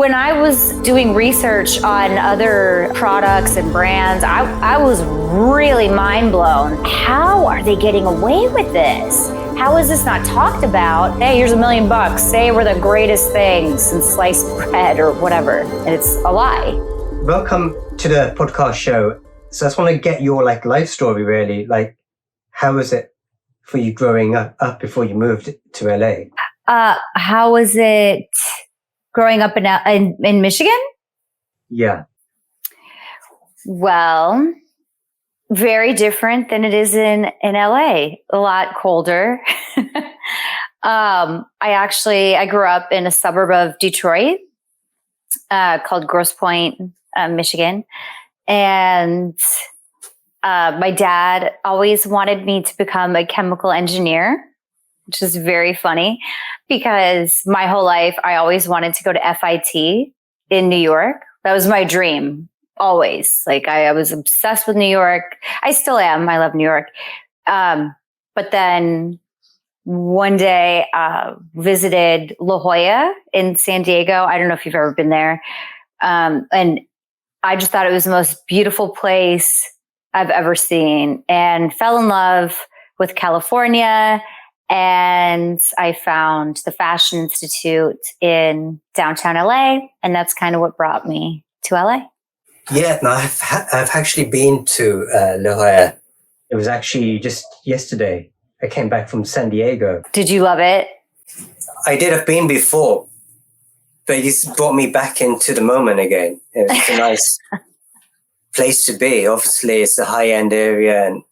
When I was doing research on other products and brands, I was really mind blown. How are they getting away with this? How is this not talked about? Hey, here's $1 million. Say we're the greatest things since sliced bread or whatever. And it's a lie. Welcome to the podcast show. So I just want to get your life story really. How was it for you growing up before you moved to LA? How was it growing up in Michigan? Yeah. Well, very different than it is in LA. A lot colder. I grew up in a suburb of Detroit called Grosse Pointe, Michigan. And my dad always wanted me to become a chemical engineer, which is very funny because my whole life I always wanted to go to FIT in New York. That was my dream, always. I was obsessed with New York. I still am. I love New York. But then one day visited La Jolla in San Diego. I don't know if you've ever been there. And I just thought it was the most beautiful place I've ever seen and fell in love with California. And I found the Fashion Institute in downtown LA, and that's kind of what brought me to LA. Yeah, no, I've actually been to La Jolla. It was actually just yesterday. I came back from San Diego. Did you love it? I did have been before, but it just brought me back into the moment again. It was a nice place to be. Obviously, it's a high-end area and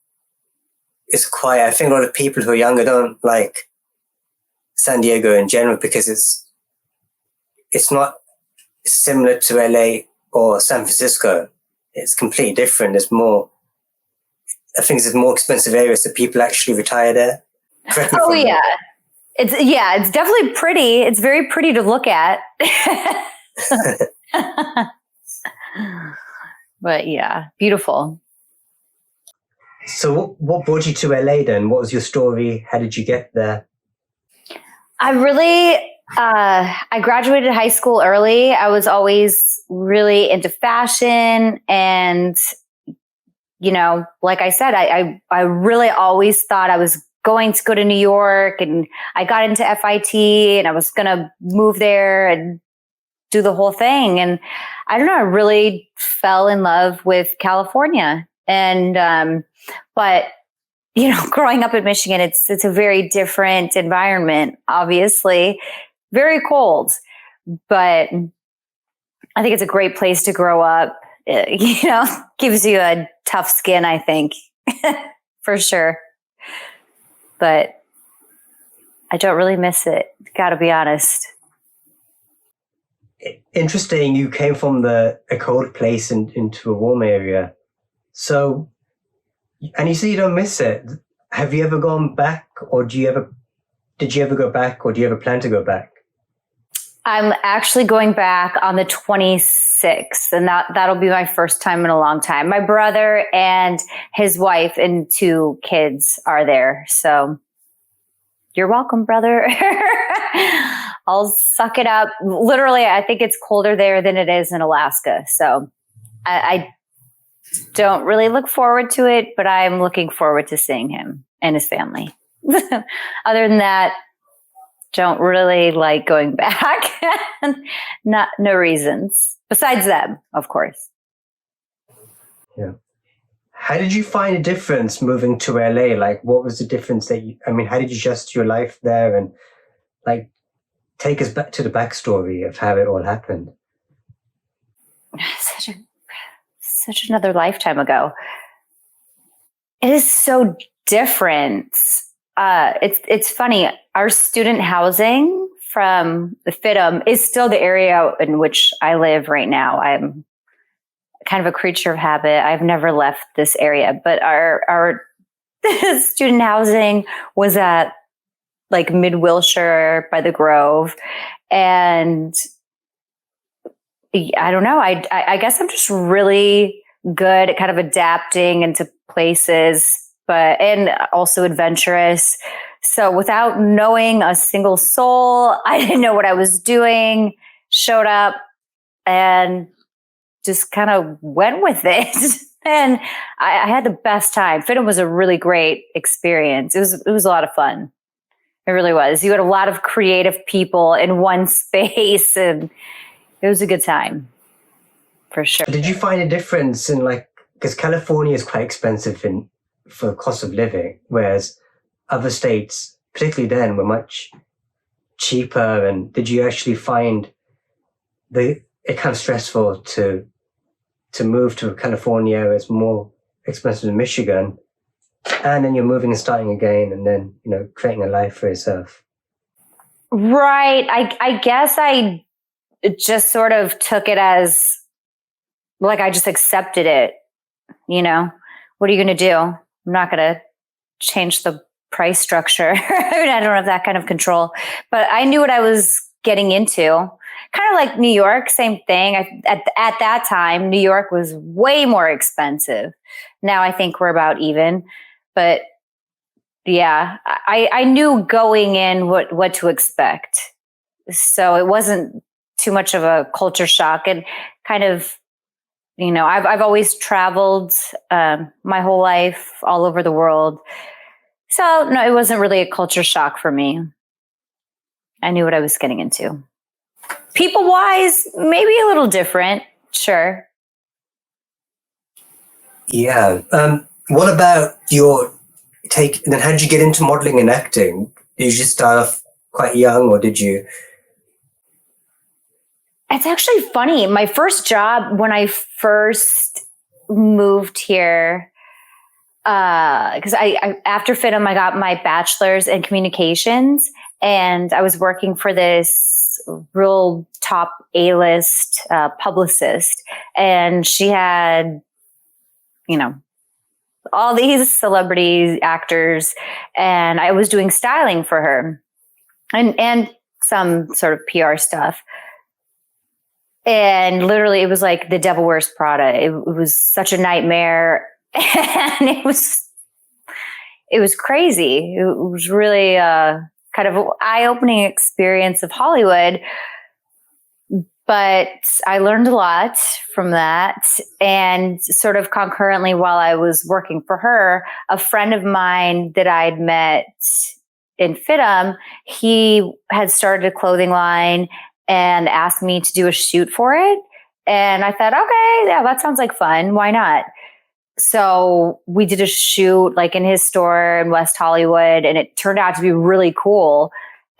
it's quiet. I think a lot of people who are younger don't like San Diego in general because it's not similar to LA or San Francisco. It's completely different. I think it's a more expensive area, so people actually retire there. Oh yeah. It's definitely pretty. It's very pretty to look at. But yeah, beautiful. So what brought you to LA then? What was your story? How did you get there? I graduated high school early. I was always really into fashion. And, like I said, I really always thought I was going to go to New York, and I got into FIT and I was going to move there and do the whole thing. And I don't know, I really fell in love with California. And, but, growing up in Michigan, it's a very different environment, obviously, very cold, but I think it's a great place to grow up. Gives you a tough skin, I think, for sure. But I don't really miss it. Got to be honest. Interesting. You came from a cold place into a warm area. So, and you say you don't miss it. Have you ever gone back, or did you ever go back, or do you ever plan to go back? I'm actually going back on the 26th, and that'll be my first time in a long time. My brother and his wife and 2 kids are there. So you're welcome, brother. I'll suck it up. Literally, I think it's colder there than it is in Alaska. So I don't really look forward to it, but I'm looking forward to seeing him and his family. Other than that, don't really like going back. No reasons besides them, of course. Yeah. How did you find a difference moving to LA? What was the difference how did you adjust your life there? And take us back to the backstory of how it all happened. Such another lifetime ago. It is so different. It's funny. Our student housing from the FITM is still the area in which I live right now. I'm kind of a creature of habit. I've never left this area, but our student housing was at Mid Wilshire by the Grove. And I don't know. I guess I'm just really good at kind of adapting into places, and also adventurous. So without knowing a single soul, I didn't know what I was doing, showed up, and just kind of went with it. And I had the best time. FITM was a really great experience. It was a lot of fun. It really was. You had a lot of creative people in one space, and it was a good time, for sure. Did you find a difference in because California is quite expensive for cost of living, whereas other states, particularly then, were much cheaper? And did you actually find it kind of stressful to move to California? It's more expensive than Michigan, and then you're moving and starting again, and then creating a life for yourself. Right. I guess I just sort of took it as I just accepted it. What are you going to do? I'm not going to change the price structure. I don't have that kind of control, but I knew what I was getting into. Kind of like New York, same thing. At that time, New York was way more expensive. Now I think we're about even. But yeah, I knew going in what to expect. So it wasn't too much of a culture shock. And kind of, I've always traveled my whole life all over the world. So no, it wasn't really a culture shock for me. I knew what I was getting into. People wise, maybe a little different. Sure. Yeah. What about your take? Then how did you get into modeling and acting? Did you just start off quite young, or did you? It's actually funny. My first job when I first moved here, because I after FITM, I got my bachelor's in communications, and I was working for this real top A-list publicist, and she had, all these celebrity actors, and I was doing styling for her, and some sort of PR stuff. And literally, it was like the Devil Wears Prada. It was such a nightmare, and it was crazy. It was really kind of an eye-opening experience of Hollywood. But I learned a lot from that. And sort of concurrently, while I was working for her, a friend of mine that I'd met in FITM, he had started a clothing line and asked me to do a shoot for it. And I thought, okay, yeah, that sounds like fun. Why not? So we did a shoot in his store in West Hollywood, and it turned out to be really cool.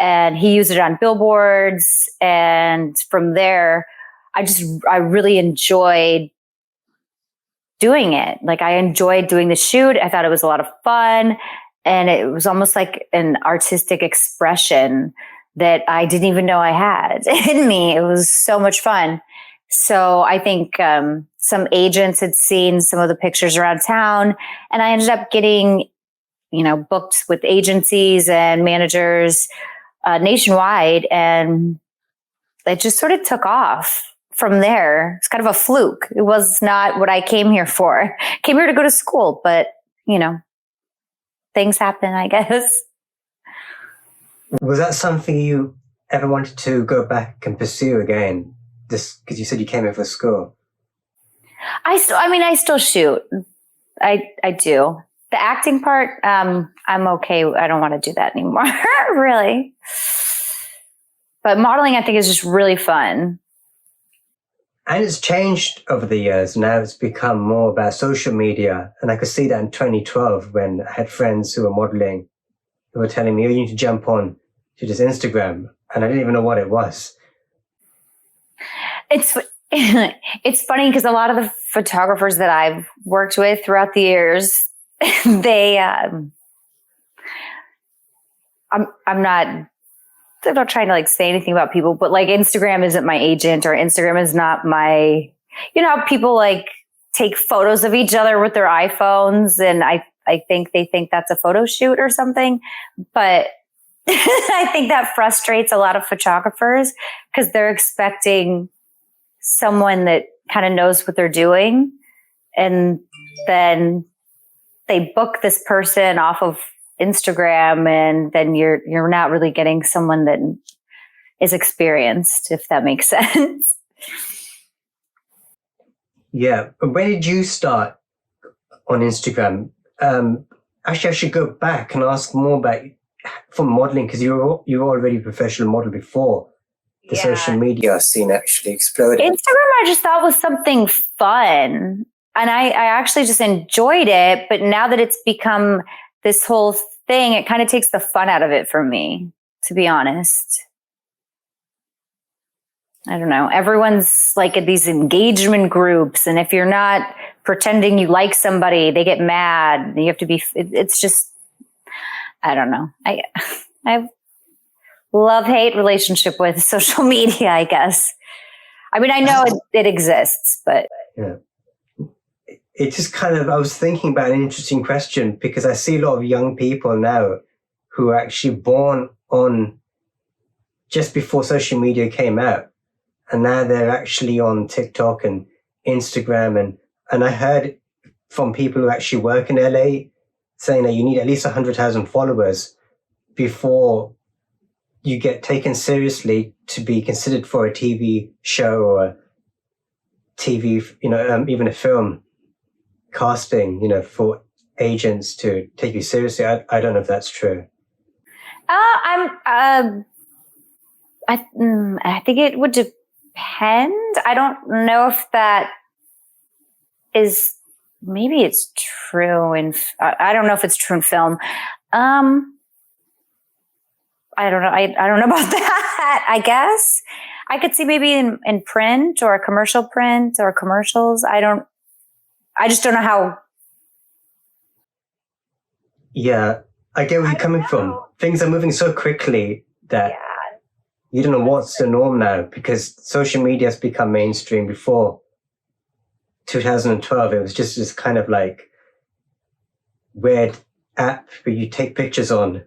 And he used it on billboards. And from there, I really enjoyed doing it. I enjoyed doing the shoot. I thought it was a lot of fun. And it was almost like an artistic expression that I didn't even know I had in me. It was so much fun. So I think some agents had seen some of the pictures around town, and I ended up getting, booked with agencies and managers nationwide, and it just sort of took off from there. It's kind of a fluke. It was not what I came here for. I came here to go to school, but things happen, I guess. Was that something you ever wanted to go back and pursue again? Because you said you came here for school. I still shoot. I do. The acting part, I'm okay. I don't want to do that anymore, really. But modeling, I think, is just really fun. And it's changed over the years. Now it's become more about social media. And I could see that in 2012 when I had friends who were modeling who were telling me, oh, you need to jump on to this Instagram. And I didn't even know what it was. It's funny because a lot of the photographers that I've worked with throughout the years, I'm not trying to say anything about people, but Instagram isn't my agent, or Instagram is not my, how people take photos of each other with their iPhones, and I think they think that's a photo shoot or something. But I think that frustrates a lot of photographers because they're expecting someone that kind of knows what they're doing. And then they book this person off of Instagram, and then you're not really getting someone that is experienced, if that makes sense. Yeah. And when did you start on Instagram? Actually, I should go back and ask more about from modeling, because you were already a professional model before the social media scene actually exploded. Instagram, I just thought was something fun. And I actually just enjoyed it. But now that it's become this whole thing, it kind of takes the fun out of it for me, to be honest. I don't know. Everyone's like at these engagement groups. And if you're not pretending you like somebody, they get mad. You have to be, it's just, I don't know. I have love-hate relationship with social media, I guess. I mean, I know it exists, but. Yeah. It just kind of, I was thinking about an interesting question, because I see a lot of young people now who are actually born on just before social media came out. And now they're actually on TikTok and Instagram. And I heard from people who actually work in LA saying that you need at least 100,000 followers before you get taken seriously to be considered for a TV show or a TV, even a film casting, for agents to take you seriously. I don't know if that's true. I think it would depend. I don't know if that is, maybe it's true I don't know if it's true in film. I don't know. I don't know about that. I guess I could see maybe in print or commercial print or commercials. I just don't know how. Yeah, I get where you're coming from. Things are moving so quickly that you don't know what's the norm now, because social media has become mainstream. Before 2012, it was just this kind of like weird app where you take pictures on.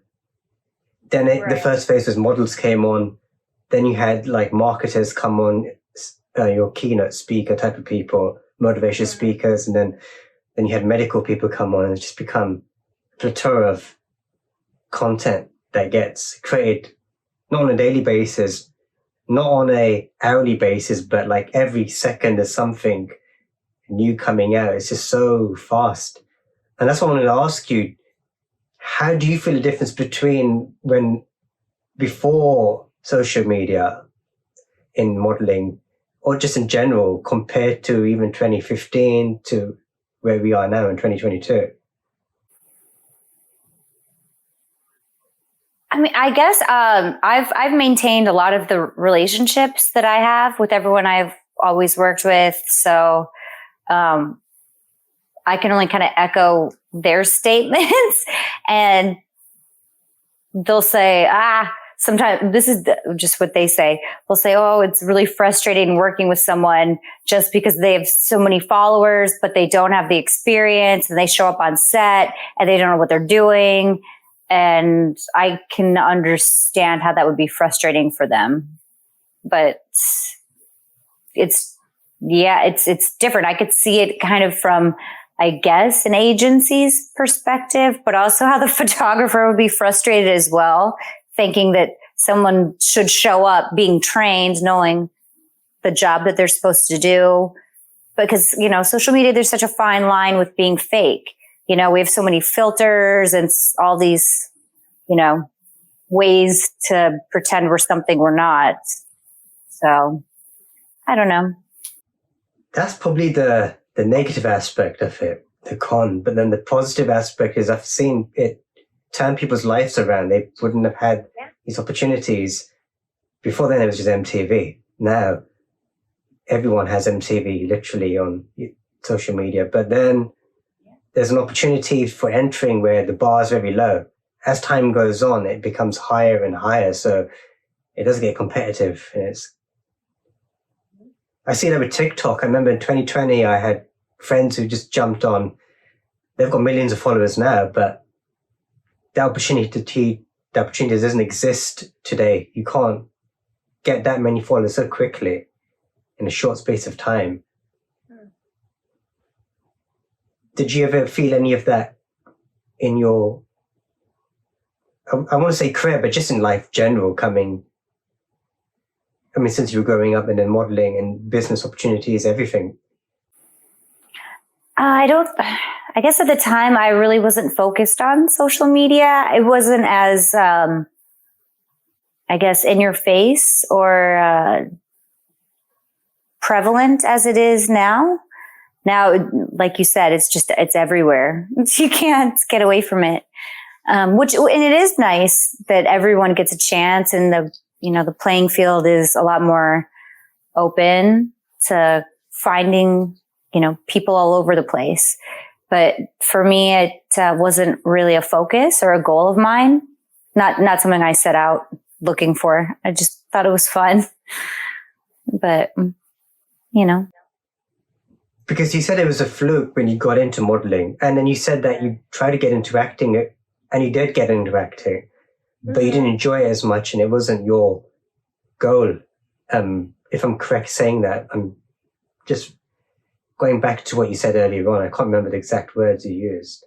Then the first phase was models came on. Then you had like marketers come on, your keynote speaker type of people, motivation speakers, and then you had medical people come on, and it's just become a plethora of content that gets created not on a daily basis, not on a hourly basis, but like every second there's something new coming out. It's just so fast. And that's what I wanted to ask you. How do you feel the difference between before social media in modeling, or just in general, compared to even 2015 to where we are now in 2022? I mean, I guess I've maintained a lot of the relationships that I have with everyone I've always worked with. So I can only kind of echo their statements, and they'll say, sometimes this is just what they say. They'll say, oh, it's really frustrating working with someone just because they have so many followers, but they don't have the experience, and they show up on set and they don't know what they're doing. And I can understand how that would be frustrating for them, but it's different. I could see it kind of from, I guess, an agency's perspective, but also how the photographer would be frustrated as well, thinking that someone should show up being trained, knowing the job that they're supposed to do. Because, social media, there's such a fine line with being fake. We have so many filters and all these, ways to pretend we're something we're not. So I don't know. That's probably the negative aspect of it, the con. But then the positive aspect is I've seen it turn people's lives around. They wouldn't have had these opportunities. Before then, it was just MTV. Now, everyone has MTV literally on social media. But then there's an opportunity for entering where the bar is very low. As time goes on, it becomes higher and higher. So it does get competitive. I see that with TikTok. I remember in 2020, I had friends who just jumped on. They've got millions of followers now, but the opportunity doesn't exist today. You can't get that many followers so quickly in a short space of time. Did you ever feel any of that in your, I want to say career, but just in life general since you were growing up and then modeling and business opportunities, everything? I guess at the time I really wasn't focused on social media. It wasn't as, I guess, in your face or prevalent as it is now. Now, like you said, it's everywhere. You can't get away from it. And it is nice that everyone gets a chance, and the playing field is a lot more open to finding, people all over the place. But for me, it wasn't really a focus or a goal of mine. Not something I set out looking for. I just thought it was fun. But, Because you said it was a fluke when you got into modeling, and then you said that you tried to get into acting, and you did get into acting, but you didn't enjoy it as much, and it wasn't your goal. If I'm correct saying that, I'm just going back to what you said earlier on. I can't remember the exact words you used.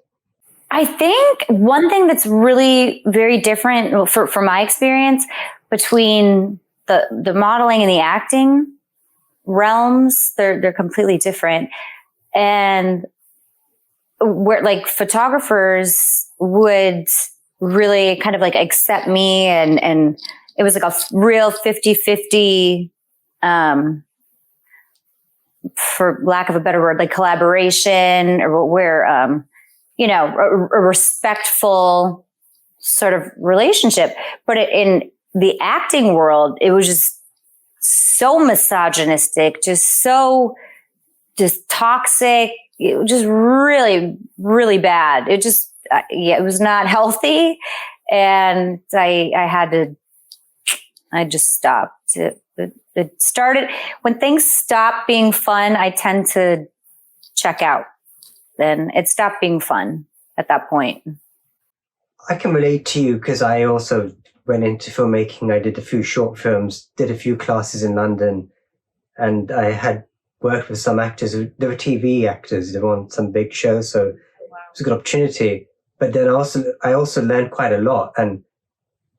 I think one thing that's really very different for my experience between the modeling and the acting realms, they're completely different. And where like photographers would really kind of like accept me, and it was like a real 50-50, for lack of a better word, like collaboration, or where, a respectful sort of relationship. But in the acting world, it was just so misogynistic, just toxic. It was just really, really bad. It just, it was not healthy. And I just stopped. It started when things stop being fun. I tend to check out. Then it stopped being fun at that point. I can relate to you because I also went into filmmaking. I did a few short films, did a few classes in London, and I had worked with some actors. They were TV actors. They were on some big shows, so it was a good opportunity. But then I also learned quite a lot, and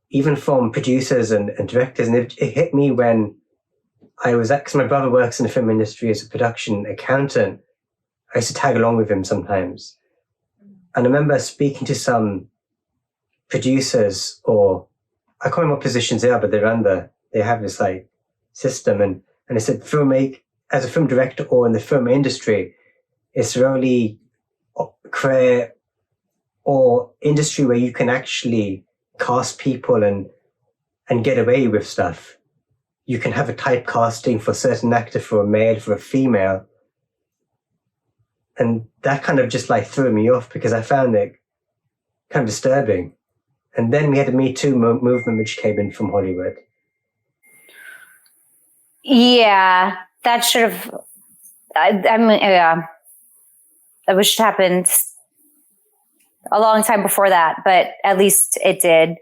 even from producers and directors. And it hit me when I was because my brother works in the film industry as a production accountant. I used to tag along with him sometimes. And I remember speaking to some producers, or I can't remember what positions they are, but they have this like system. And they said, as a film director or in the film industry, it's the only career or industry where you can actually cast people and get away with stuff. You can have a typecasting for a certain actor, for a male, for a female. And that kind of just like threw me off because I found it kind of disturbing. And then we had the Me Too movement, which came in from Hollywood. Yeah, that should have, I wish it happened a long time before that, but at least it did.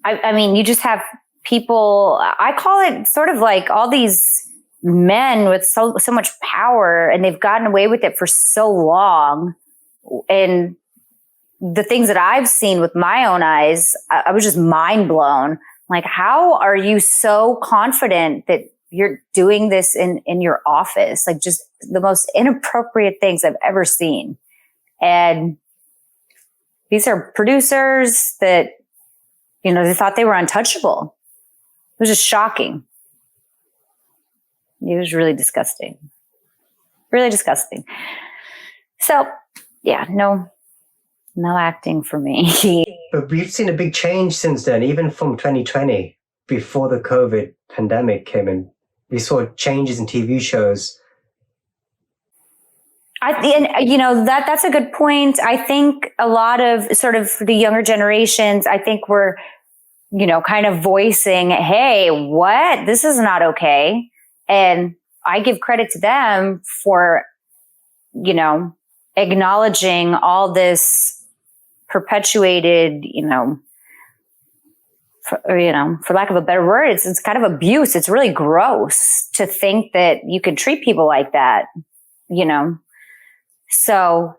I mean, you just have people, I call it sort of like all these men with so much power, and they've gotten away with it for so long. And the things that I've seen with my own eyes, I was just mind blown. Like, how are you so confident that you're doing this in your office? Like, just the most inappropriate things I've ever seen. And these are producers that, they thought they were untouchable. It was just shocking. It was really disgusting. Really disgusting. So, yeah, no acting for me. But we've seen a big change since then, even from 2020, before the COVID pandemic came in. We saw changes in TV shows. That's a good point. I think a lot of sort of the younger generations, I think were, kind of voicing, hey, what? This is not okay. And I give credit to them for, acknowledging all this perpetuated, for lack of a better word, it's kind of abuse. It's really gross to think that you can treat people like that, So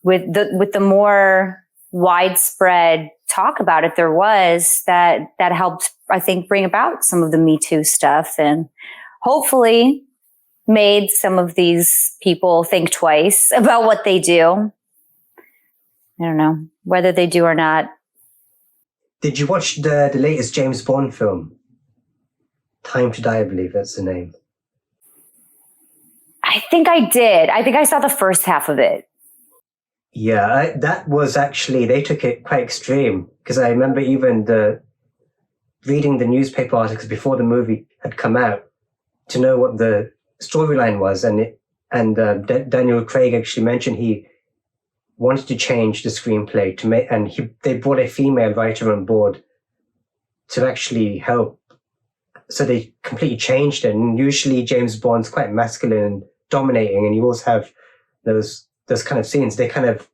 with the more widespread talk about it, there was that helped, I think, bring about some of the Me Too stuff. And hopefully, made some of these people think twice about what they do. I don't know whether they do or not. Did you watch the latest James Bond film? Time to Die, I believe that's the name. I think I did. I think I saw the first half of it. Yeah, that was actually, they took it quite extreme, because I remember even reading the newspaper articles before the movie had come out to know what the storyline was, and Daniel Craig actually mentioned he wanted to change the screenplay to make, and they brought a female writer on board to actually help. So they completely changed it. And usually James Bond's quite masculine and dominating, and you always have those kind of scenes. They kind of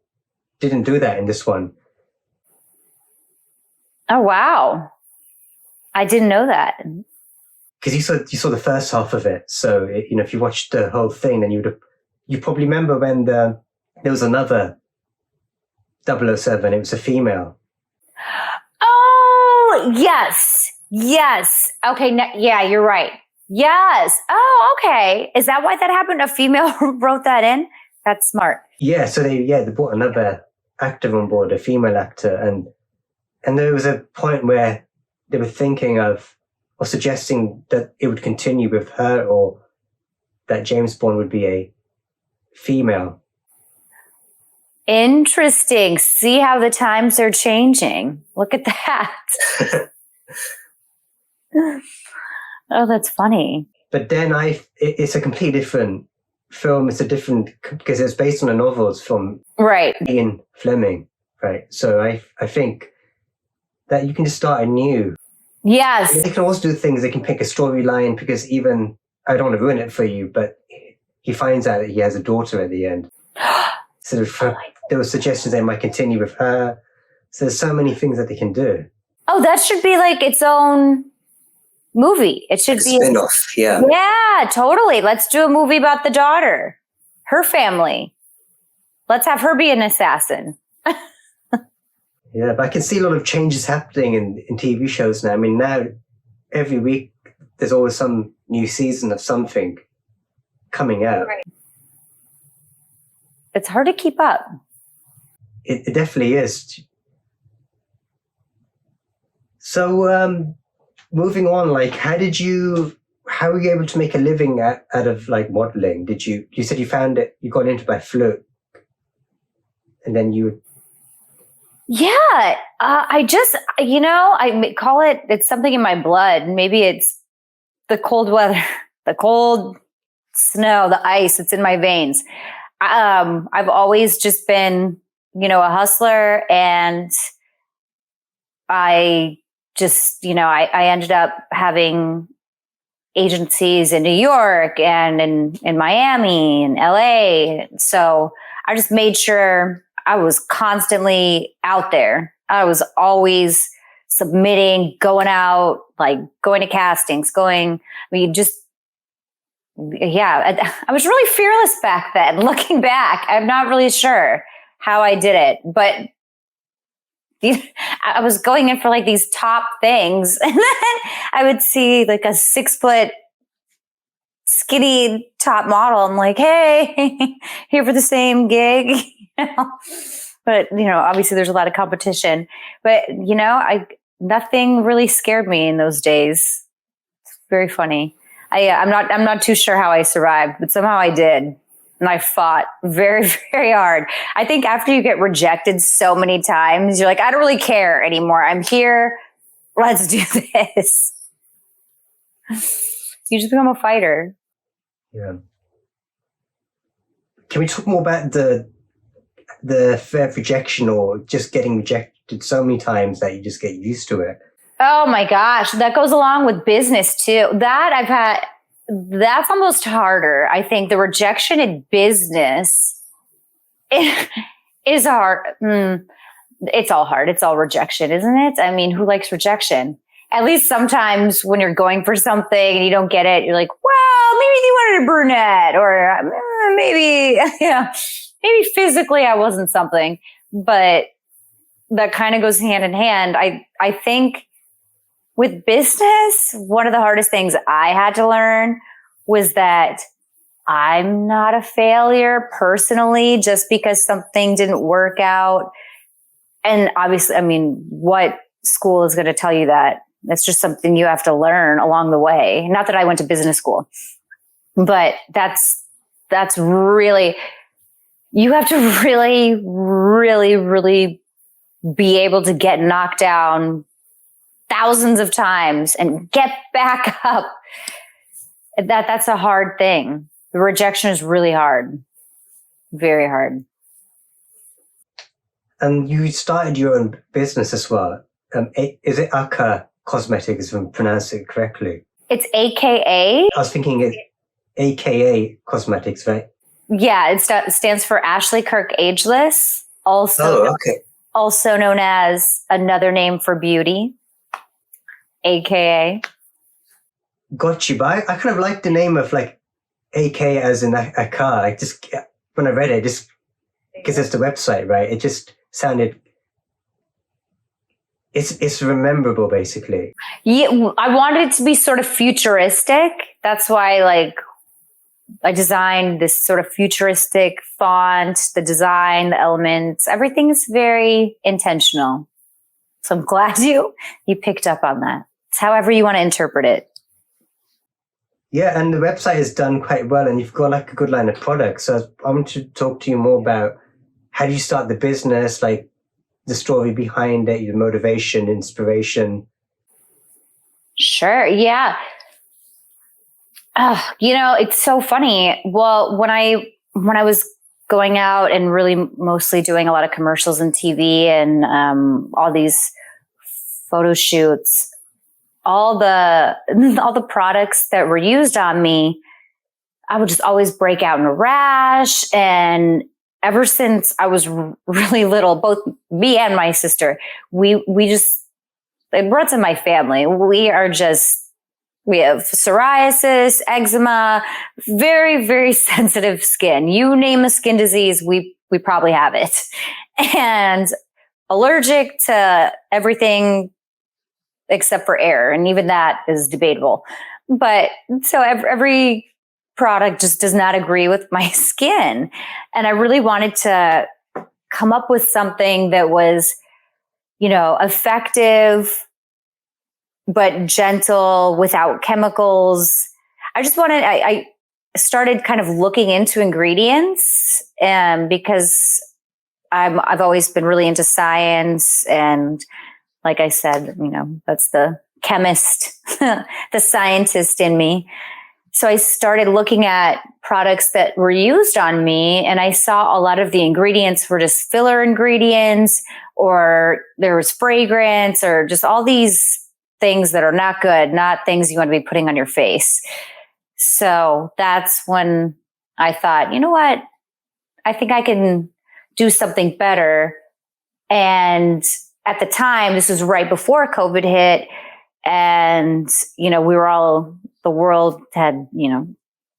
didn't do that in this one. Oh wow, I didn't know that. Because you saw the first half of it. So if you watched the whole thing, then you probably remember when there was another 007. It was a female. Oh yes. Okay, yeah, you're right. Yes. Oh, okay. Is that why that happened? A female wrote that in? That's smart. Yeah. So they brought another actor on board, a female actor, and there was a point where they were thinking of or suggesting that it would continue with her, or that James Bond would be a female. Interesting. See how the times are changing. Look at that. Oh, that's funny. But then it's a completely different film. It's a different, because it's based on the novels from Ian Fleming, right? So I think that you can just start anew. Yes. They can also do things. They can pick a storyline, because even, I don't want to ruin it for you, but he finds out that he has a daughter at the end. So there were suggestions they might continue with her. So there's so many things that they can do. Oh, that should be like its own movie. It should be a spin-off. Yeah. Yeah, totally. Let's do a movie about the daughter, her family. Let's have her be an assassin. Yeah, but I can see a lot of changes happening in TV shows now. I mean, now every week there's always some new season of something coming out. Right. It's hard to keep up. It definitely is. So, moving on, like, how were you able to make a living out of like modeling? You said you found it, you got into it by fluke, and then Yeah, I just, I call it's something in my blood. Maybe it's the cold weather, the cold snow, the ice. It's in my veins. I've always just been, a hustler, and I just, I ended up having agencies in New York and in Miami and LA. So I just made sure I was constantly out there. I was always submitting, going out, like going to castings, I was really fearless back then. Looking back, I'm not really sure how I did it, but I was going in for like these top things, and then I would see like a 6-foot skinny top model. I'm like, hey, here for the same gig. But obviously there's a lot of competition, but nothing really scared me in those days. It's very funny. I'm not too sure how I survived, but somehow I did. And I fought very, very hard. I think after you get rejected so many times, you're like, I don't really care anymore. I'm here. Let's do this. You just become a fighter. Yeah. Can we talk more about the fear of rejection, or just getting rejected so many times that you just get used to it? Oh my gosh, that goes along with business too. That's almost harder. I think the rejection in business is hard. It's all hard. It's all rejection, isn't it? I mean, who likes rejection? At least sometimes when you're going for something and you don't get it, you're like, well, maybe they wanted a brunette, or maybe physically I wasn't something, but that kind of goes hand in hand. I think with business, one of the hardest things I had to learn was that I'm not a failure personally, just because something didn't work out. And obviously, I mean, what school is going to tell you that? That's just something you have to learn along the way. Not that I went to business school, but that's really, you have to really, really, really be able to get knocked down thousands of times and get back up. That's a hard thing. The rejection is really hard. Very hard. And you started your own business as well. Is it Aka Cosmetics, if I'm pronouncing it correctly? It's AKA. I was thinking it AKA Cosmetics, right? Yeah, it stands for Ashley Kirk Ageless. Okay. Also known as another name for beauty, AKA. Got you, but I kind of like the name of like AK as in a car. I just, when I read it, just because it's the website, right? It just sounded, it's rememberable basically. Yeah, I wanted it to be sort of futuristic. That's why I designed this sort of futuristic font, the design, the elements, everything's very intentional. So I'm glad you picked up on that. It's however you want to interpret it. Yeah, and the website is done quite well, and you've got like a good line of products. So I want to talk to you more about how do you start the business, like the story behind it, your motivation, inspiration. Sure. Yeah. It's so funny. Well, when I was going out and really mostly doing a lot of commercials and TV and all these photo shoots, all the products that were used on me, I would just always break out in a rash. And ever since I was really little, both me and my sister, we just, it runs in my family. We have psoriasis, eczema, very, very sensitive skin. You name a skin disease, we probably have it. And allergic to everything except for air. And even that is debatable. But so every product just does not agree with my skin. And I really wanted to come up with something that was, effective, but gentle, without chemicals. I started kind of looking into ingredients, because I've always been really into science. And like I said, that's the chemist, the scientist in me. So I started looking at products that were used on me, and I saw a lot of the ingredients were just filler ingredients, or there was fragrance, or just all these things that are not good, not things you want to be putting on your face. So that's when I thought, you know what? I think I can do something better. And at the time, this was right before COVID hit. And, the world had,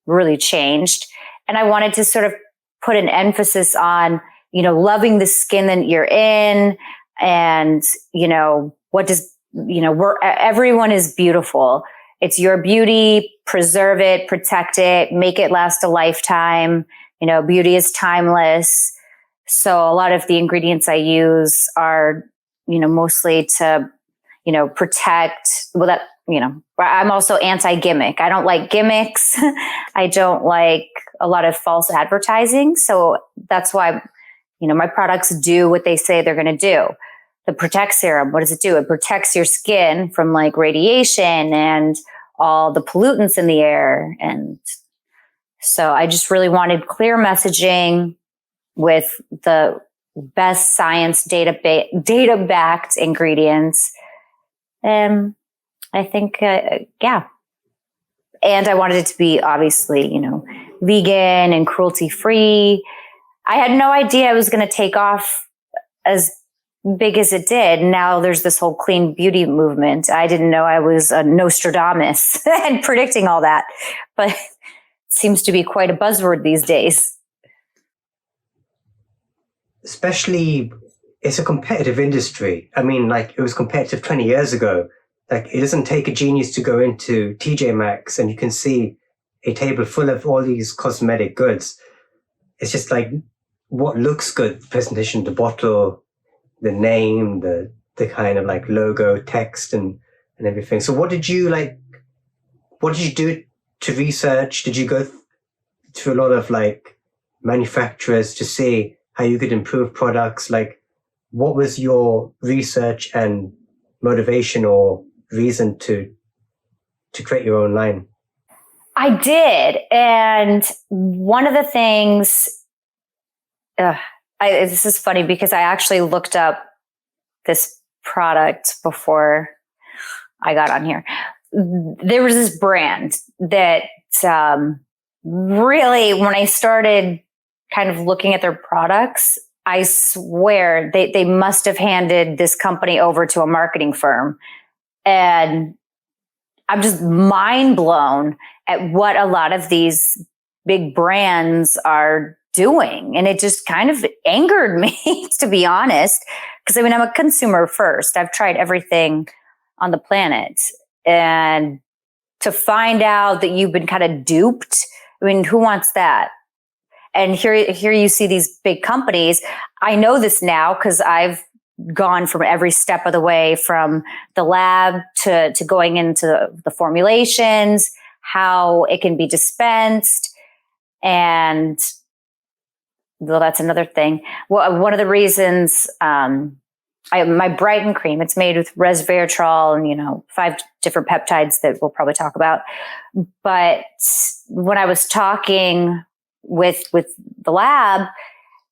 really changed. And I wanted to sort of put an emphasis on, loving the skin that you're in. And, everyone is beautiful. It's your beauty, preserve it, protect it, make it last a lifetime. Beauty is timeless. So a lot of the ingredients I use are, mostly to, protect, I'm also anti-gimmick. I don't like gimmicks. I don't like a lot of false advertising. So that's why, my products do what they say they're going to do. The Protect Serum, what does it do? It protects your skin from radiation and all the pollutants in the air. And so I just really wanted clear messaging with the best science data-backed ingredients. I think, yeah. And I wanted it to be obviously, vegan and cruelty-free. I had no idea it was going to take off as big as it did. Now there's this whole clean beauty movement. I didn't know I was a Nostradamus and predicting all that, but it seems to be quite a buzzword these days. Especially, it's a competitive industry. I mean, it was competitive 20 years ago. It doesn't take a genius to go into TJ Maxx, and you can see a table full of all these cosmetic goods. It's just like what looks good, the presentation, the bottle, the name, the kind of like logo, text, and everything. So what did you do to research? Did you go to a lot of like manufacturers to see how you could improve products? Like, what was your research and motivation or reason to create your own line? I did. And one of the things, this is funny because I actually looked up this product before I got on here. There was this brand that really, when I started kind of looking at their products, I swear they must have handed this company over to a marketing firm. And I'm just mind blown at what a lot of these big brands are doing. And it just kind of angered me, to be honest, because I mean, I'm a consumer first. I've tried everything on the planet. And to find out that you've been kind of duped, I mean, who wants that? And here you see these big companies. I know this now because I've gone from every step of the way, from the lab to going into the formulations, how it can be dispensed. And well, that's another thing. Well, one of the reasons, my Brighten cream, it's made with resveratrol and, 5 different peptides that we'll probably talk about. But when I was talking with the lab,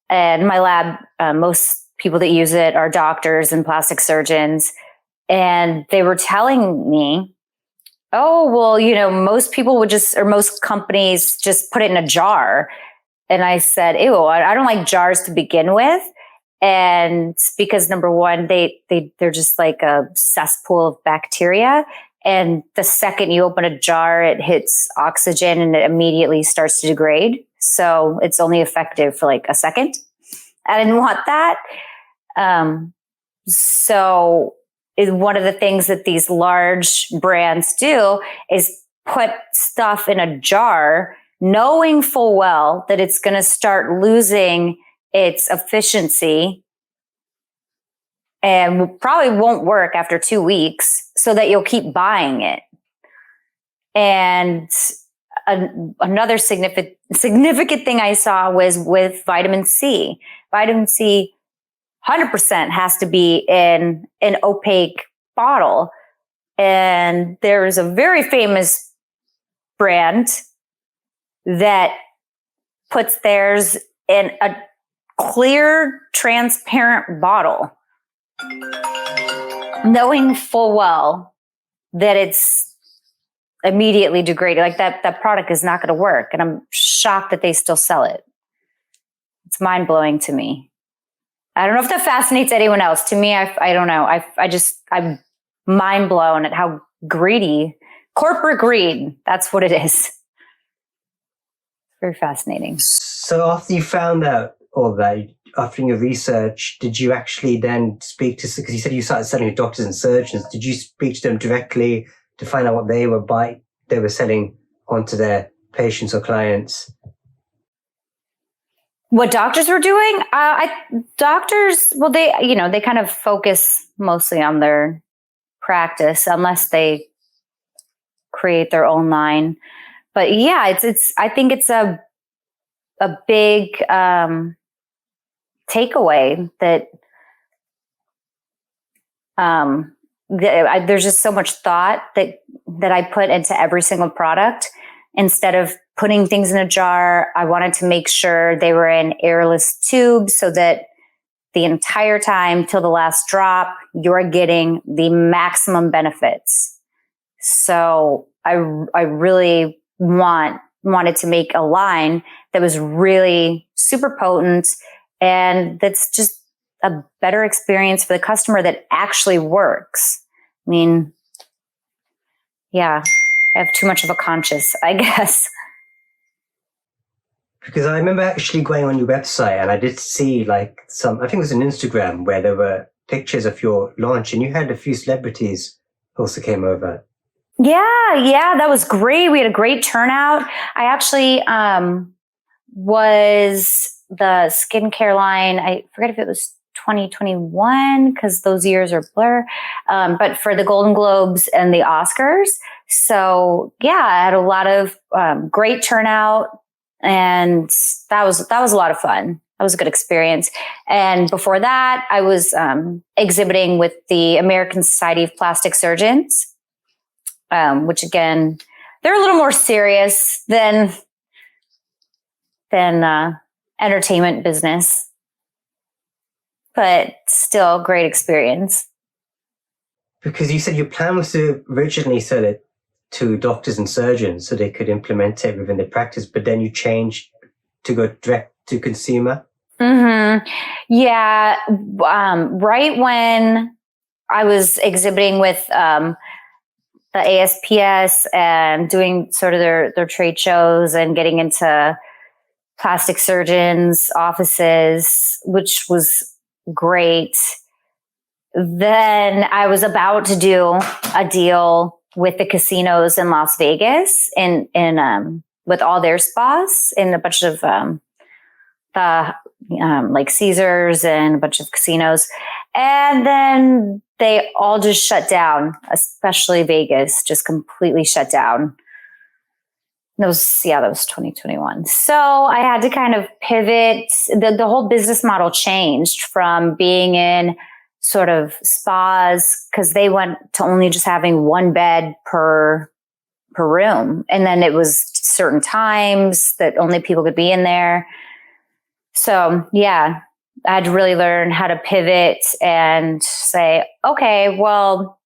and my lab, most people that use it are doctors and plastic surgeons. And they were telling me, oh, well, most people most companies just put it in a jar. And I said, ew, I don't like jars to begin with. And because number one, they're just like a cesspool of bacteria. And the second you open a jar, it hits oxygen and it immediately starts to degrade. So it's only effective for like a second. I didn't want that. So one of the things that these large brands do is put stuff in a jar, knowing full well that it's going to start losing its efficiency and probably won't work after 2 weeks, so that you'll keep buying it. And another significant thing I saw was with vitamin C. Vitamin C 100% has to be in an opaque bottle. And there's a very famous brand that puts theirs in a clear, transparent bottle, knowing full well that it's immediately degraded. Like that product is not going to work. And I'm shocked that they still sell it. It's mind blowing to me. I don't know if that fascinates anyone else. To me, I don't know. I'm mind blown at how greedy, corporate greed, that's what it is. Very fascinating. So after you found out all that, after your research, did you actually then speak to, because you said you started selling to doctors and surgeons, did you speak to them directly to find out what they were selling onto their patients or clients? What doctors were doing? Doctors, well, they kind of focus mostly on their practice unless they create their own line. But yeah, I think it's a big takeaway that there's just so much thought that I put into every single product. Instead of putting things in a jar, I wanted to make sure they were in airless tubes so that the entire time till the last drop, you're getting the maximum benefits. So I really wanted to make a line that was really super potent and that's just a better experience for the customer that actually works. I mean, yeah. I have too much of a conscience, I guess. Because I remember actually going on your website and I did see like I think it was an Instagram where there were pictures of your launch and you had a few celebrities also came over. Yeah, that was great. We had a great turnout. I actually was the skincare line. I forget if it was 2021 because those years are blur. But for the Golden Globes and the Oscars. So yeah, I had a lot of great turnout, and that was a lot of fun. That was a good experience. And before that, I was exhibiting with the American Society of Plastic Surgeons, which again, they're a little more serious than entertainment business, but still great experience. Because you said your plan was to originally sell it to doctors and surgeons so they could implement it within their practice, but then you changed to go direct to consumer. Mm-hmm. Yeah. Right when I was exhibiting with the ASPS and doing sort of their trade shows and getting into plastic surgeons' offices, which was great. Then I was about to do a deal with the casinos in Las Vegas in with all their spas in a bunch of like Caesars and a bunch of casinos. And then they all just shut down, especially Vegas, just completely shut down. That was 2021. So I had to kind of pivot. The whole business model changed from being in sort of spas, because they went to only just having one bed per room. And then it was certain times that only people could be in there. So yeah, I had to really learn how to pivot and say, okay, well,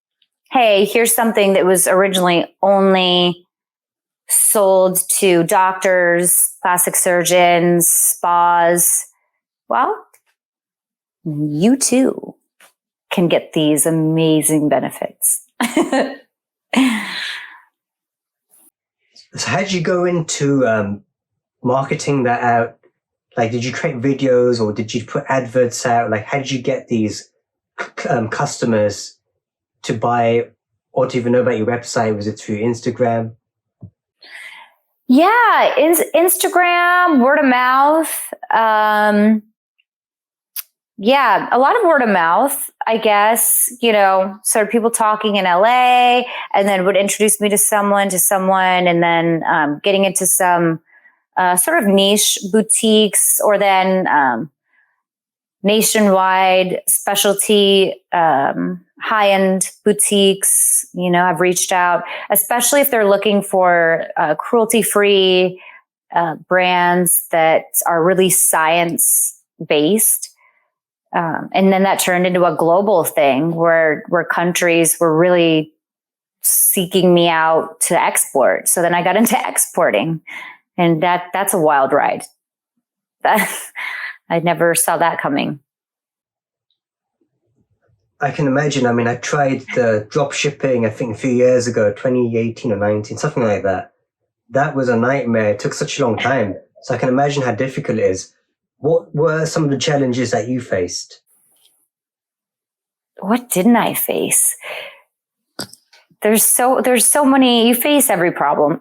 hey, here's something that was originally only sold to doctors, plastic surgeons, spas. Well, you too can get these amazing benefits. So how did you go into marketing that out? Like, did you create videos or did you put adverts out? Like, how did you get these customers to buy or to even know about your website? Was it through Instagram? Yeah, Instagram, word of mouth. Yeah, a lot of word of mouth, I guess, sort of people talking in LA, and then would introduce me to someone, and then getting into some sort of niche boutiques, or then nationwide specialty high-end boutiques. I've reached out, especially if they're looking for cruelty-free brands that are really science-based. And then that turned into a global thing where countries were really seeking me out to export. So then I got into exporting, and that's a wild ride. I never saw that coming. I can imagine. I mean, I tried the drop shipping, I think a few years ago, 2018 or 19, something like that. That was a nightmare. It took such a long time. So I can imagine how difficult it is. What were some of the challenges that you faced? What didn't I face? There's so many. You face every problem.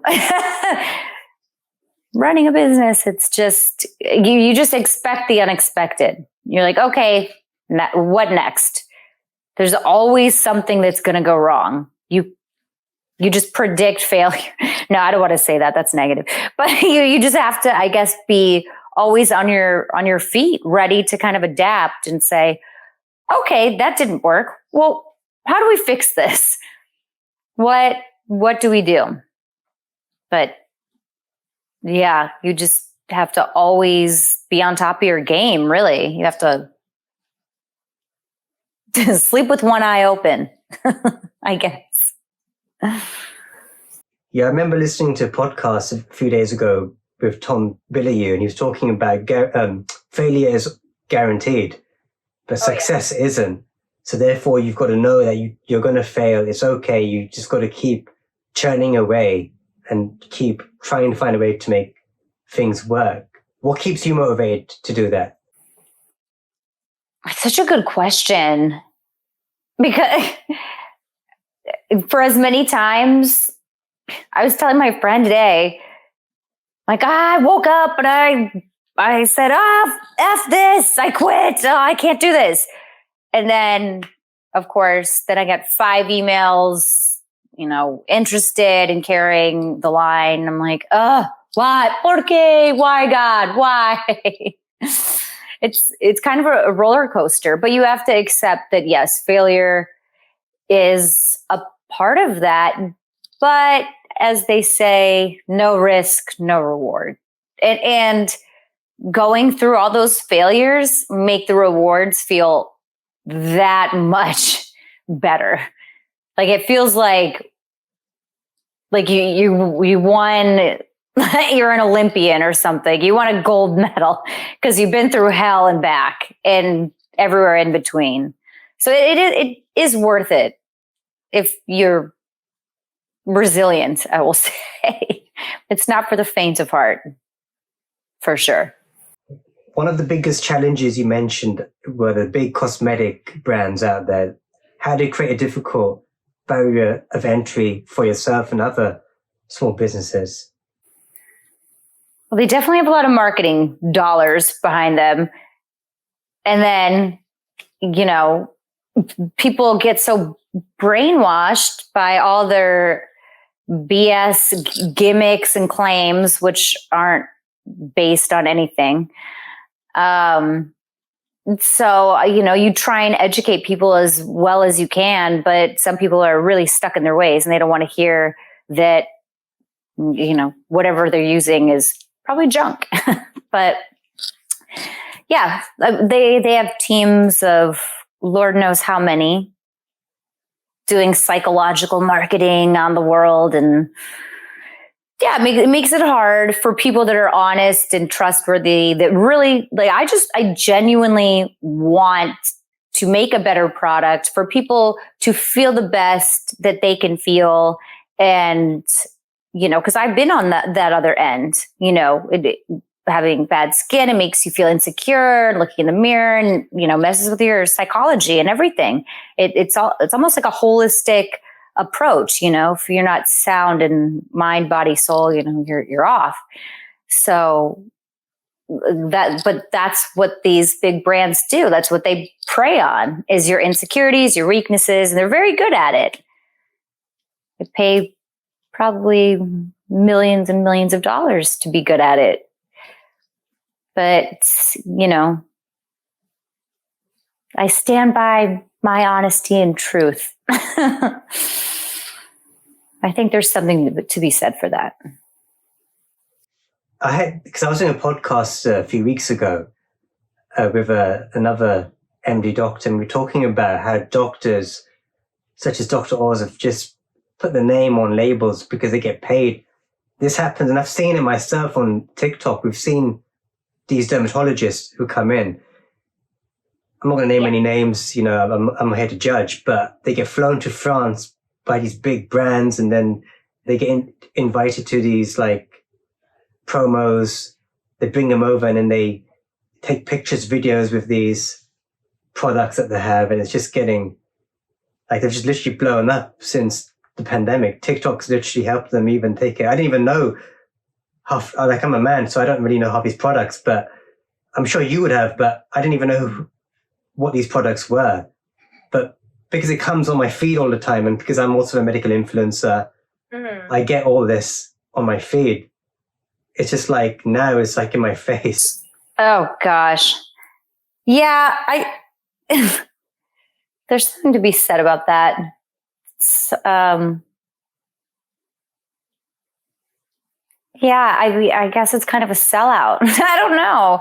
Running a business, it's just, you just expect the unexpected. You're like, okay, what next? There's always something that's going to go wrong. You just predict failure. No, I don't want to say that. That's negative. But you just have to, I guess, be always on your feet, ready to kind of adapt and say, okay, that didn't work. Well, how do we fix this? What do we do? But yeah, you just have to always be on top of your game, really. You have to sleep with one eye open, I guess. Yeah, I remember listening to a podcast a few days ago with Tom Bilyeu, and he was talking about failure is guaranteed, but success isn't. So therefore, you've got to know that you're going to fail. It's okay. You just got to keep churning away and keep trying to find a way to make things work. What keeps you motivated to do that? It's such a good question, because for as many times, I was telling my friend today, like, I woke up and I said, F this, I quit. Oh, I can't do this. And then, of course, then I got 5 emails, interested in carrying the line. I'm like, why? ¿Por qué? Why, God? Why? It's kind of a roller coaster, but you have to accept that, yes, failure is a part of that. But as they say, no risk, no reward. And going through all those failures make the rewards feel that much better. Like it feels like you won. You're an Olympian or something. You won a gold medal because you've been through hell and back and everywhere in between. So it is worth it if you're resilient, I will say. It's not for the faint of heart, for sure. One of the biggest challenges you mentioned were the big cosmetic brands out there. How do you create a difficult barrier of entry for yourself and other small businesses? Well, they definitely have a lot of marketing dollars behind them. And then, people get so brainwashed by all their BS gimmicks and claims, which aren't based on anything. So, you try and educate people as well as you can, but some people are really stuck in their ways and they don't want to hear that, whatever they're using is probably junk. But yeah, they have teams of Lord knows how many doing psychological marketing on the world. And yeah, it makes it hard for people that are honest and trustworthy, that really, I genuinely want to make a better product for people to feel the best that they can feel. And, because I've been on that other end, having bad skin, it makes you feel insecure, and looking in the mirror and, messes with your psychology and everything. It's almost like a holistic approach, if you're not sound in mind, body, soul, you're off. So but that's what these big brands do. That's what they prey on, is your insecurities, your weaknesses, and they're very good at it. They pay probably millions and millions of dollars to be good at it. But, I stand by my honesty and truth. I think there's something to be said for that. Because I was in a podcast a few weeks ago with another MD doctor, and we were talking about how doctors, such as Dr. Oz, have just put the name on labels because they get paid. This happens, and I've seen it myself on TikTok. We've seen these dermatologists who come in. I'm not going to name any names, I'm here to judge, but they get flown to France by these big brands, and then they get invited to these promos. They bring them over, and then they take pictures, videos with these products that they have, and it's just getting they've just literally blown up since the pandemic. TikTok's literally helped them even take it. I didn't even know half. I'm a man, so I don't really know half these products, but I'm sure you would have. But I didn't even know what these products were. But because it comes on my feed all the time, and because I'm also a medical influencer, I get all this on my feed. It's just now it's in my face. Oh gosh. Yeah, there's something to be said about that. Yeah, I guess it's kind of a sellout. I don't know.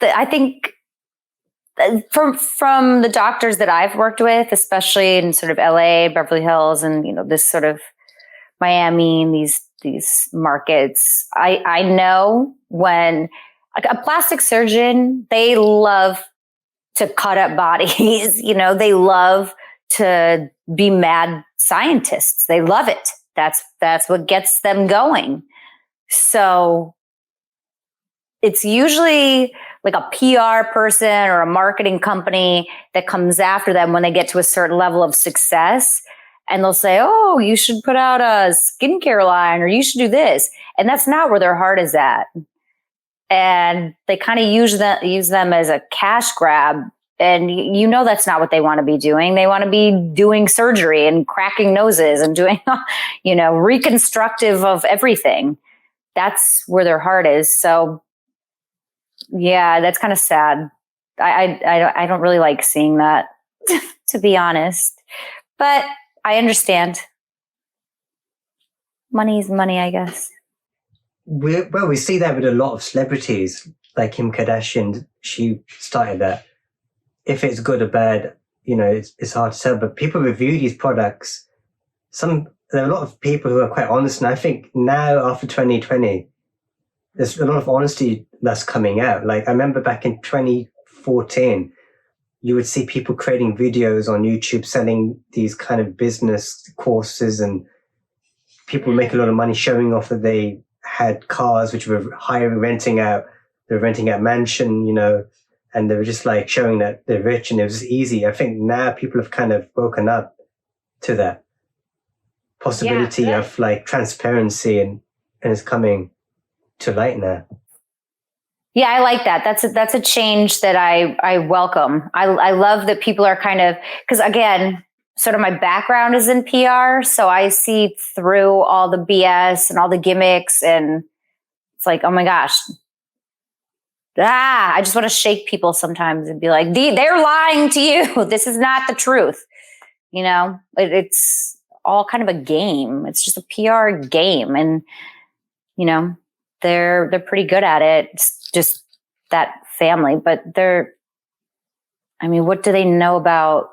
I think from the doctors that I've worked with, especially in sort of LA, Beverly Hills, and this sort of Miami, and these markets, I know when a plastic surgeon, they love to cut up bodies. They love to be mad scientists. They love it. That's what gets them going. So it's usually like a PR person or a marketing company that comes after them when they get to a certain level of success. And they'll say, oh, you should put out a skincare line or you should do this. And that's not where their heart is at. And they kind of use them as a cash grab. And you know that's not what they want to be doing. They want to be doing surgery and cracking noses and doing, reconstructive of everything. That's where their heart is. So, yeah, that's kind of sad. I don't really like seeing that, to be honest. But I understand. Money is money, I guess. We see that with a lot of celebrities, like Kim Kardashian. She started that. If it's good or bad, it's hard to tell. But people review these products. There are a lot of people who are quite honest, and I think now after 2020, there's a lot of honesty that's coming out. Like I remember back in 2014, you would see people creating videos on YouTube selling these kind of business courses, and people make a lot of money showing off that they had cars which were renting out mansion, and they were just like showing that they're rich and it was easy. I think now people have kind of woken up to that possibility of like transparency, and it's coming to light now. Yeah, I like that. That's a change that I welcome. I love that people are kind of, because again, sort of my background is in PR, so I see through all the BS and all the gimmicks, and it's like, oh my gosh, I just want to shake people sometimes and be like, they're lying to you. This is not the truth. It's all kind of a game. It's just a PR game, and they're pretty good at it. It's just that family, but what do they know about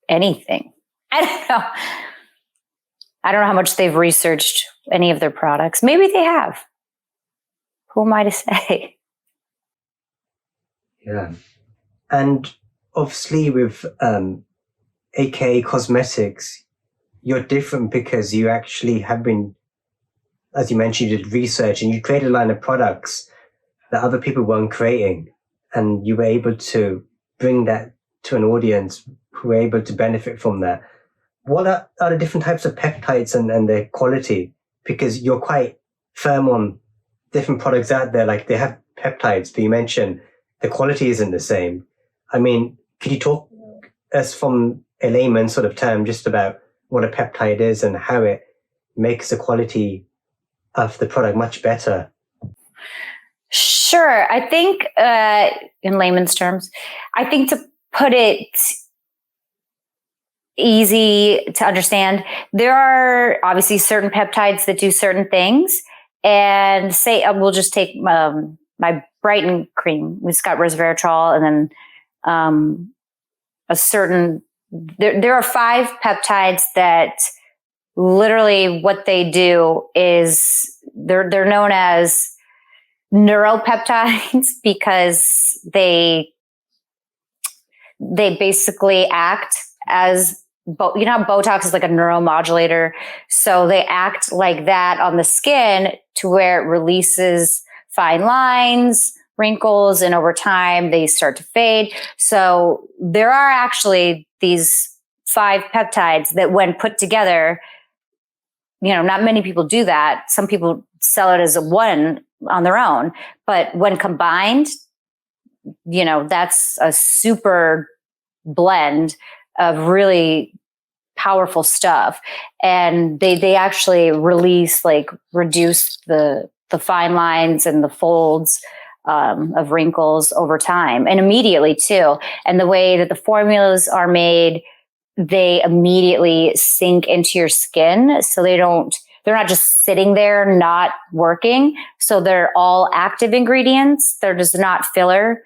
anything? I don't know. I don't know how much they've researched any of their products. Maybe they have. Who am I to say? Yeah. And obviously with AKA Cosmetics, you're different because you actually have been, as you mentioned, you did research and you created a line of products that other people weren't creating. And you were able to bring that to an audience who were able to benefit from that. What are the different types of peptides and their quality? Because you're quite firm on different products out there, like they have peptides, but you mentioned the quality isn't the same. Could you talk us from a layman sort of term just about what a peptide is and how it makes the quality of the product much better? Sure. I think in layman's terms, I think to put it easy to understand, there are obviously certain peptides that do certain things. And say, we'll just take my Brighten cream. It's got resveratrol, and then there are 5 peptides that literally what they do is they're known as neuropeptides because they basically act as how Botox is like a neuromodulator. So they act like that on the skin to where it releases fine lines, wrinkles, and over time they start to fade. So there are actually these 5 peptides that when put together, not many people do that. Some people sell it as one on their own, but when combined, that's a super blend of really powerful stuff. And they actually reduce the fine lines and the folds of wrinkles over time, and immediately too. And the way that the formulas are made, they immediately sink into your skin. So they're not just sitting there not working. So they're all active ingredients. They're just not filler.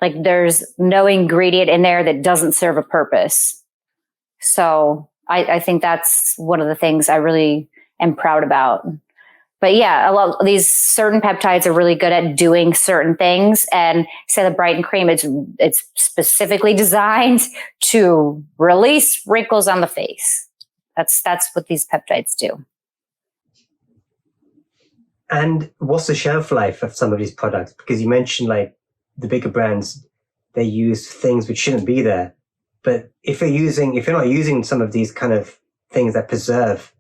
Like there's no ingredient in there that doesn't serve a purpose. So I think that's one of the things I really am proud about. But yeah, a lot of these certain peptides are really good at doing certain things. And say the Brighten cream, it's specifically designed to release wrinkles on the face. That's what these peptides do. And what's the shelf life of some of these products? Because you mentioned like the bigger brands, they use things which shouldn't be there. But if you're not using some of these kind of things that preserve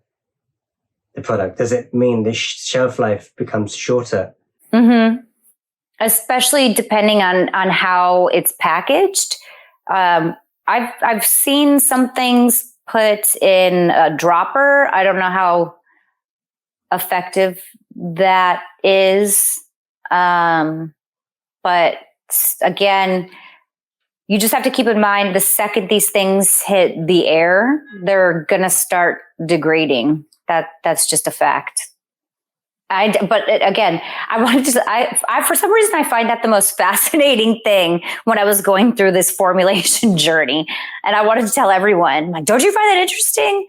the product, does it mean the shelf life becomes shorter? Mm-hmm. Especially depending on how it's packaged. I've seen some things put in a dropper. I don't know how effective that is. But again, you just have to keep in mind the second these things hit the air, they're going to start degrading. That's just a fact. But again, I for some reason, I find that the most fascinating thing when I was going through this formulation journey. And I wanted to tell everyone, like, don't you find that interesting?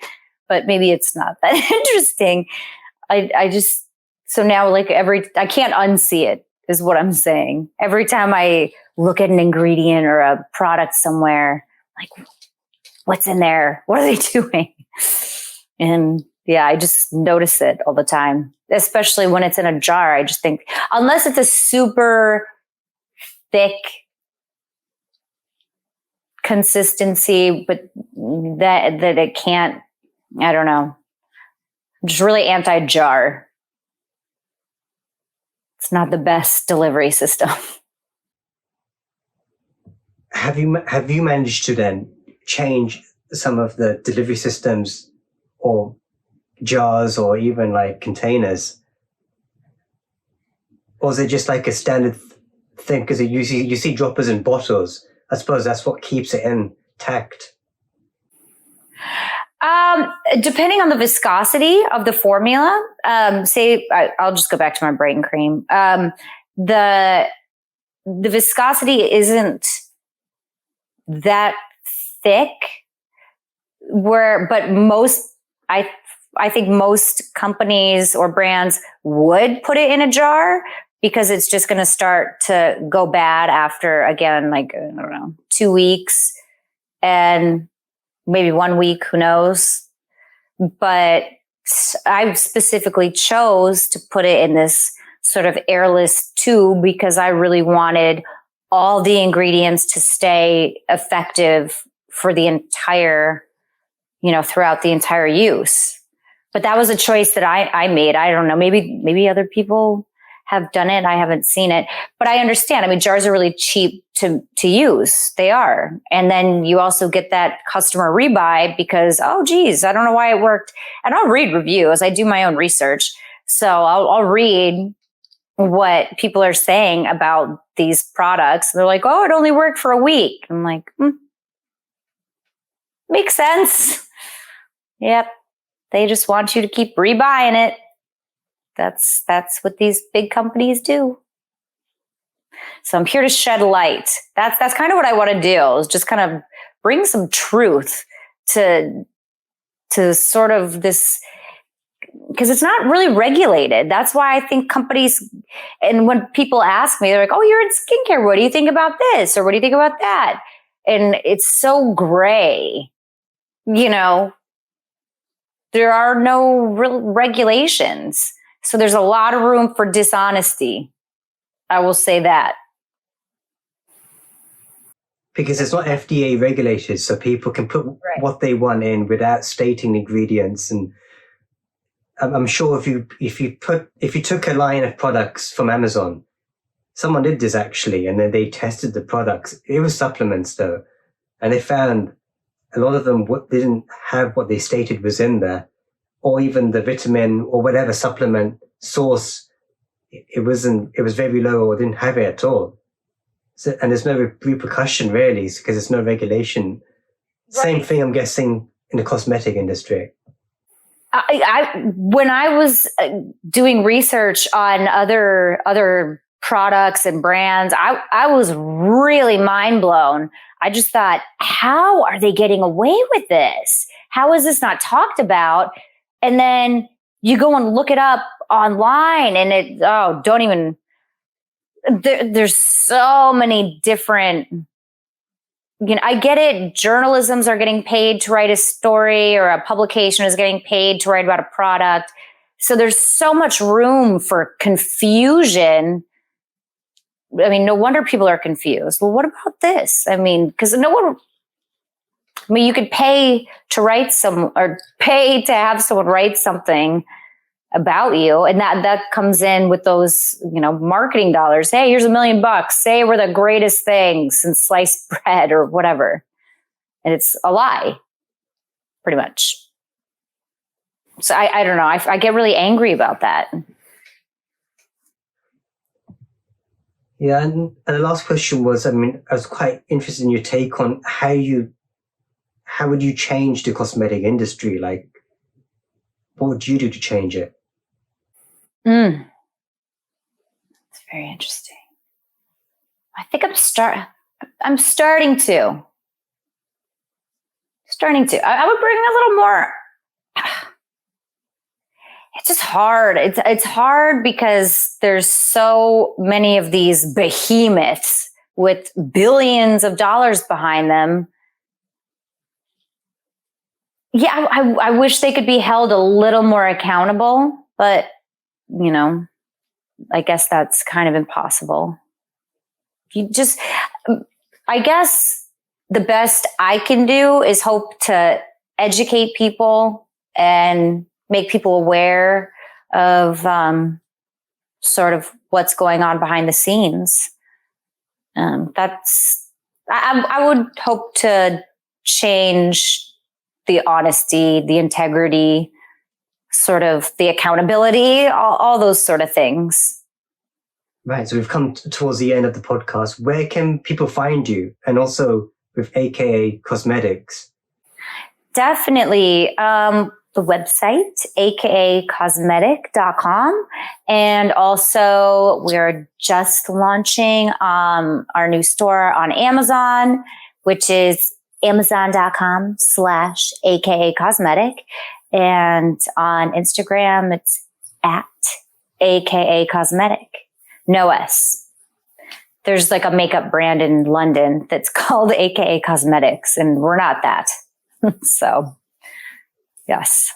But maybe it's not that interesting. So now like I can't unsee it is what I'm saying. Every time I look at an ingredient or a product somewhere, like, what's in there? What are they doing? And yeah, I just notice it all the time, especially when it's in a jar. I just think, unless it's a super thick consistency, but that it can't, I don't know. I'm just really anti-jar. It's not the best delivery system. Have you managed to then change some of the delivery systems or jars or even like containers? Or is it just like a standard thing? Because you see droppers in bottles. I suppose that's what keeps it intact. Depending on the viscosity of the formula, I'll just go back to my brain cream. The viscosity isn't that thick, but I think most companies or brands would put it in a jar because it's just going to start to go bad after, again, like, I don't know, 2 weeks and maybe 1 week, who knows? But I specifically chose to put it in this sort of airless tube because I really wanted all the ingredients to stay effective for the entire, throughout the entire use. But that was a choice that I made. I don't know. Maybe other people have done it. I haven't seen it, but I understand. I mean, jars are really cheap to use. They are. And then you also get that customer rebuy because, oh, geez, I don't know why it worked. And I'll read reviews. I do my own research. So I'll read what people are saying about these products. They're like, oh, it only worked for a week. I'm like, makes sense. Yep. They just want you to keep rebuying it. That's what these big companies do. So I'm here to shed light. That's kind of what I want to do, is just kind of bring some truth to sort of this, because it's not really regulated. That's why I think companies, and when people ask me, they're like, oh, you're in skincare. What do you think about this? Or what do you think about that? And it's so gray, there are no real regulations. So there's a lot of room for dishonesty. I will say that. Because it's not FDA regulated, so people can put what they want in without stating the ingredients. And I'm sure if you took a line of products from Amazon, someone did this actually, and then they tested the products. It was supplements though, and they found a lot of them didn't have what they stated was in there, or even the vitamin or whatever supplement source. It was very low or didn't have it at all. So, and there's no repercussion really because there's no regulation. Right. Same thing, I'm guessing, in the cosmetic industry. When I was doing research on other products and brands, I was really mind blown. I just thought, how are they getting away with this? How is this not talked about? And then you go and look it up online and there's so many different, I get it. Journalisms are getting paid to write a story, or a publication is getting paid to write about a product. So there's so much room for confusion. I mean, no wonder people are confused. Well, what about this? I mean, because you could pay to write or pay to have someone write something about you. And that comes in with those, marketing dollars. Hey, here's $1 million. Say we're the greatest things and sliced bread or whatever. And it's a lie, pretty much. So I don't know. I get really angry about that. Yeah. And the last question was, I was quite interested in your take on how would you change the cosmetic industry? Like, what would you do to change it? It's very interesting. I think I'm starting to. I would bring a little more. It's just hard. It's hard because there's so many of these behemoths with billions of dollars behind them. Yeah, I wish they could be held a little more accountable, but I guess that's kind of impossible. I guess the best I can do is hope to educate people and make people aware of sort of what's going on behind the scenes. I would hope to change the honesty, the integrity, sort of the accountability, all those sort of things. Right. So we've come towards the end of the podcast. Where can people find you? And also with AKA Cosmetics. Definitely. The website, akacosmetic.com. And also we're just launching our new store on Amazon, which is amazon.com/aka cosmetic. And on Instagram, it's at aka cosmetic. No S. There's like a makeup brand in London that's called aka Cosmetics, and we're not that. So, yes.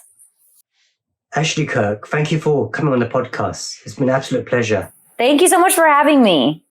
Ashley Kirk, thank you for coming on the podcast. It's been an absolute pleasure. Thank you so much for having me.